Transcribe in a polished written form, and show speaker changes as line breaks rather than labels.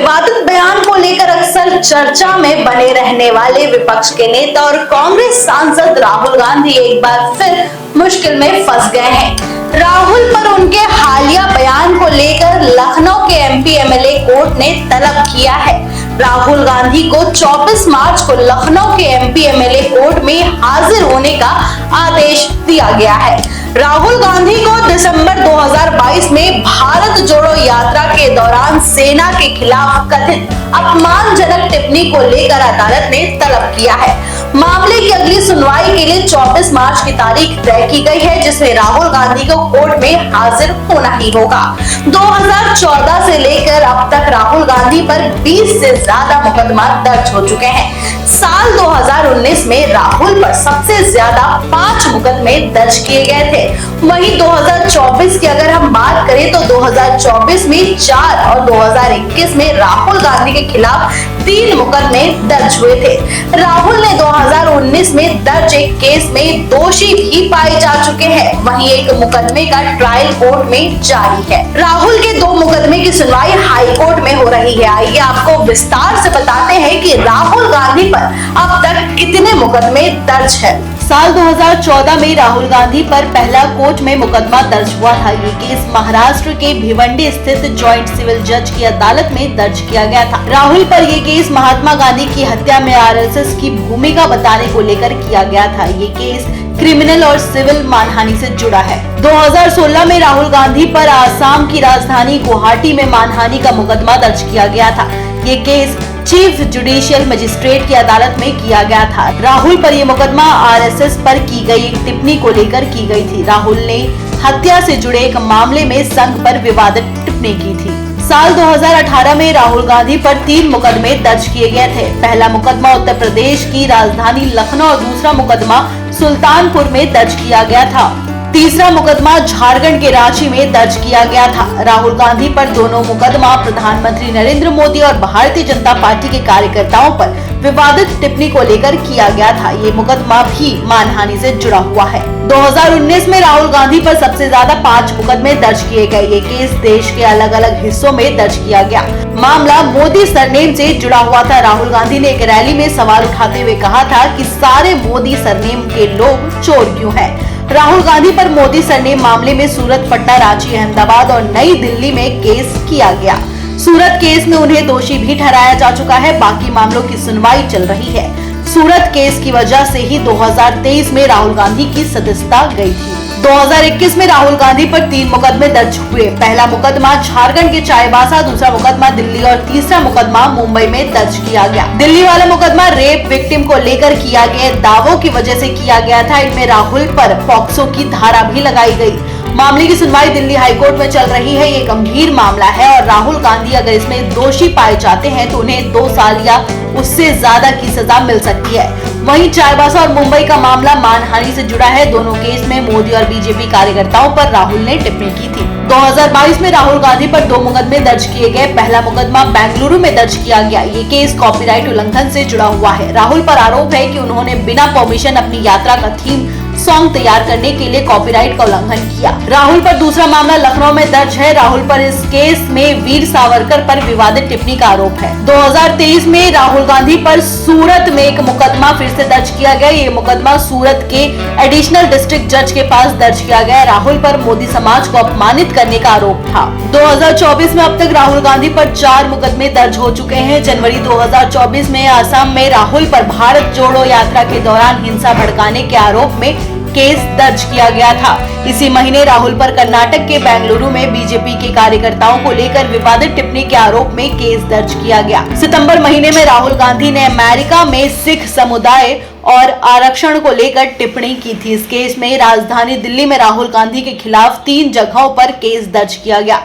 विवादित बयान को लेकर अक्सर चर्चा में बने रहने वाले विपक्ष के नेता और कांग्रेस सांसद राहुल गांधी एक बार फिर मुश्किल में फंस गए हैं। राहुल पर उनके हालिया बयान को लेकर लखनऊ के एमपी एमएलए कोर्ट ने तलब किया है। राहुल गांधी को 24 मार्च को लखनऊ के एमपी एमएलए कोर्ट में हाजिर होने का आदेश दिया गया है। राहुल गांधी को दिसंबर 2022 में भारत जोड़ो यात्रा के दौरान सेना के खिलाफ कथित अपमानजनक टिप्पणी को लेकर अदालत ने तलब किया है। मामले की अगली सुनवाई के लिए 24 मार्च की तारीख तय की गई है, जिसमें राहुल गांधी को कोर्ट में हाजिर होना ही होगा। 2014 से लेकर अब तक राहुल गांधी पर 20 से ज्यादा मुकदमा दर्ज हो चुके हैं। साल 2019 में राहुल पर सबसे ज्यादा 5 मुकदमे दर्ज किए गए थे। वहीं 2024 की अगर हम बात करें तो 2024 में 4 और 2021 में राहुल गांधी के खिलाफ 3 मुकदमे दर्ज हुए थे। राहुल ने 2019 में दर्ज एक केस में दोषी भी पाए जा चुके हैं। वहीं एक मुकदमे का ट्रायल कोर्ट में जारी है। राहुल के 2 मुकदमे की सुनवाई हाई कोर्ट में हो रही है। आइए आपको विस्तार से बताते हैं कि राहुल गांधी पर अब तक कितने मुकदमे दर्ज है। साल 2014 में राहुल गांधी पर पहला कोर्ट में मुकदमा दर्ज हुआ था। ये केस महाराष्ट्र के भिवंडी स्थित जॉइंट सिविल जज की अदालत में दर्ज किया गया था। राहुल पर ये केस महात्मा गांधी की हत्या में आरएसएस की भूमिका बताने को लेकर किया गया था। ये केस क्रिमिनल और सिविल मानहानि से जुड़ा है। 2016 में राहुल गांधी पर आसाम की राजधानी गुवाहाटी में मानहानि का मुकदमा दर्ज किया गया था। ये केस चीफ जुडिशियल मजिस्ट्रेट की अदालत में किया गया था। राहुल पर यह मुकदमा आरएसएस पर की गई एक टिप्पणी को लेकर की गई थी। राहुल ने हत्या से जुड़े एक मामले में संघ पर विवादित टिप्पणी की थी। साल 2018 में राहुल गांधी पर 3 मुकदमे दर्ज किए गए थे। पहला मुकदमा उत्तर प्रदेश की राजधानी लखनऊ और दूसरा मुकदमा सुल्तानपुर में दर्ज किया गया था। तीसरा मुकदमा झारखंड के रांची में दर्ज किया गया था। राहुल गांधी पर दोनों मुकदमा प्रधानमंत्री नरेंद्र मोदी और भारतीय जनता पार्टी के कार्यकर्ताओं पर विवादित टिप्पणी को लेकर किया गया था। ये मुकदमा भी मानहानि से जुड़ा हुआ है। 2019 में राहुल गांधी पर सबसे ज्यादा 5 मुकदमे दर्ज किए गए। ये केस देश के अलग अलग हिस्सों में दर्ज किया गया। मामला मोदी सरनेम से जुड़ा हुआ था। राहुल गांधी ने एक रैली में सवाल उठाते हुए कहा था कि सारे मोदी सरनेम के लोग चोर क्यों हैं। राहुल गांधी पर मोदी सरनेम मामले में सूरत, पटना, रांची, अहमदाबाद और नई दिल्ली में केस किया गया। सूरत केस में उन्हें दोषी भी ठहराया जा चुका है। बाकी मामलों की सुनवाई चल रही है। सूरत केस की वजह से ही 2023 में राहुल गांधी की सदस्यता गई थी। 2021 में राहुल गांधी पर 3 मुकदमे दर्ज हुए। पहला मुकदमा झारखंड के चाईबासा, दूसरा मुकदमा दिल्ली और तीसरा मुकदमा मुंबई में दर्ज किया गया। दिल्ली वाला मुकदमा रेप विक्टिम को लेकर किया गया दावों की वजह से किया गया था। इनमें राहुल पर पॉक्सो की धारा भी लगाई गई। मामले की सुनवाई दिल्ली हाईकोर्ट में चल रही है। ये गंभीर मामला है और राहुल गांधी अगर इसमें दोषी पाए जाते हैं तो उन्हें 2 साल या उससे ज्यादा की सजा मिल सकती है। वहीं चाईबासा और मुंबई का मामला मानहानि से जुड़ा है। दोनों केस में मोदी और बीजेपी कार्यकर्ताओं पर राहुल ने टिप्पणी की थी। 2022 में राहुल गांधी पर 2 मुकदमे दर्ज किए गए। पहला मुकदमा बेंगलुरु में दर्ज किया गया। ये केस कॉपीराइट उल्लंघन से जुड़ा हुआ है। राहुल पर आरोप है कि उन्होंने बिना परमिशन अपनी यात्रा का थीम सॉन्ग तैयार करने के लिए कॉपीराइट का उल्लंघन किया। राहुल पर दूसरा मामला लखनऊ में दर्ज है। राहुल पर इस केस में वीर सावरकर पर विवादित टिप्पणी का आरोप है। 2023 में राहुल गांधी पर सूरत में एक मुकदमा फिर से दर्ज किया गया। ये मुकदमा सूरत के एडिशनल डिस्ट्रिक्ट जज के पास दर्ज किया गया। राहुल पर मोदी समाज को अपमानित करने का आरोप था। 2024 में अब तक राहुल गांधी पर 4 मुकदमे दर्ज हो चुके हैं। जनवरी 2024 में आसाम में राहुल पर भारत जोड़ो यात्रा के दौरान हिंसा भड़काने के आरोप में केस दर्ज किया गया था। इसी महीने राहुल पर कर्नाटक के बेंगलुरु में बीजेपी के कार्यकर्ताओं को लेकर विवादित टिप्पणी के आरोप में केस दर्ज किया गया। सितंबर महीने में राहुल गांधी ने अमेरिका में सिख समुदाय और आरक्षण को लेकर टिप्पणी की थी। इस केस में राजधानी दिल्ली में राहुल गांधी के खिलाफ 3 जगहों पर केस दर्ज किया गया।